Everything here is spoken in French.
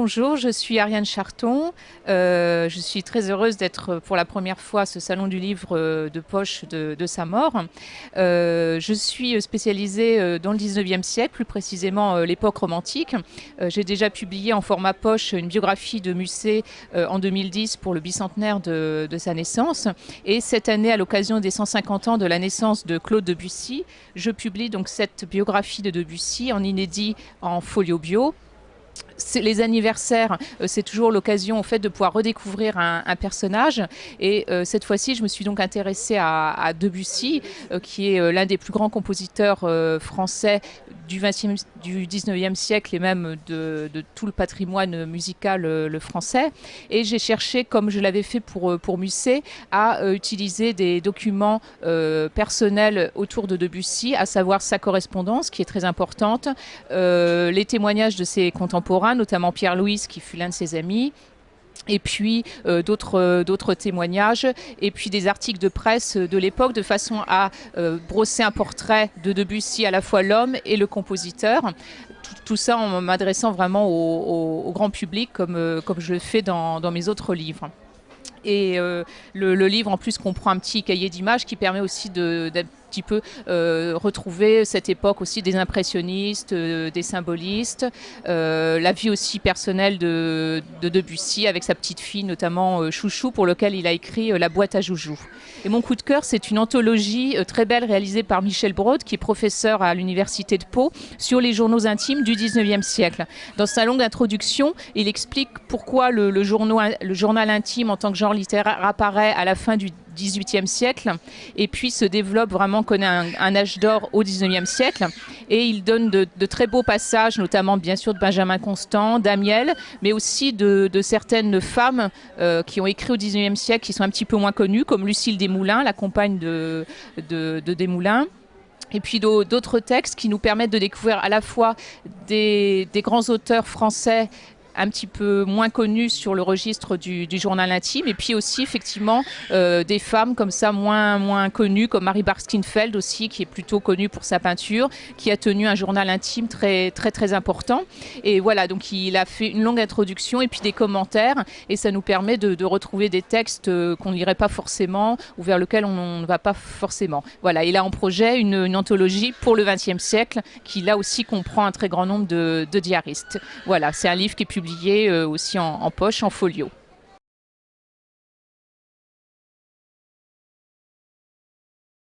Bonjour, je suis Ariane Charton. Je suis très heureuse d'être pour la première fois à ce salon du livre de poche de Saint-Maur. Je suis spécialisée dans le 19e siècle, plus précisément l'époque romantique. J'ai déjà publié en format poche une biographie de Musset en 2010 pour le bicentenaire de sa naissance. Et cette année, à l'occasion des 150 ans de la naissance de Claude Debussy, je publie donc cette biographie de Debussy en inédit en folio bio. Les anniversaires, c'est toujours l'occasion en fait de pouvoir redécouvrir un personnage. Et cette fois-ci, je me suis donc intéressée à Debussy, qui est l'un des plus grands compositeurs français du 19e siècle et même de tout le patrimoine musical le français. Et j'ai cherché, comme je l'avais fait pour Musset, à utiliser des documents personnels autour de Debussy, à savoir sa correspondance, qui est très importante, les témoignages de ses contemporains, notamment Pierre Louys, qui fut l'un de ses amis, et puis d'autres témoignages, et puis des articles de presse de l'époque, de façon à brosser un portrait de Debussy, à la fois l'homme et le compositeur. Tout ça en m'adressant vraiment au grand public, comme je le fais dans mes autres livres. Et le livre en plus comprend un petit cahier d'images qui permet aussi d'un petit peu retrouver cette époque aussi des impressionnistes, des symbolistes, la vie aussi personnelle de Debussy avec sa petite fille, notamment Chouchou, pour lequel il a écrit La boîte à joujoux. Et mon coup de cœur, c'est une anthologie très belle réalisée par Michel Braud, qui est professeur à l'université de Pau, sur les journaux intimes du 19e siècle. Dans sa longue introduction, il explique pourquoi le journal intime en tant que genre littéraire apparaît à la fin du XVIIIe siècle et puis se développe vraiment, connaît un âge d'or au XIXe siècle. Et il donne de très beaux passages, notamment bien sûr de Benjamin Constant, d'Amiel, mais aussi de certaines femmes qui ont écrit au XIXe siècle, qui sont un petit peu moins connues, comme Lucille Desmoulins, la compagne de Desmoulins. Et puis d'autres textes qui nous permettent de découvrir à la fois des grands auteurs français un petit peu moins connus sur le registre du journal intime, et puis aussi effectivement des femmes comme ça moins connues, comme Marie Barskinfeld aussi, qui est plutôt connue pour sa peinture, qui a tenu un journal intime très important. Et voilà, donc il a fait une longue introduction et puis des commentaires, et ça nous permet de retrouver des textes qu'on ne lirait pas forcément ou vers lesquels on ne va pas forcément. Voilà, il a en projet une anthologie pour le XXe siècle qui là aussi comprend un très grand nombre de diaristes. Voilà, c'est un livre qui est publié aussi en poche, en folio.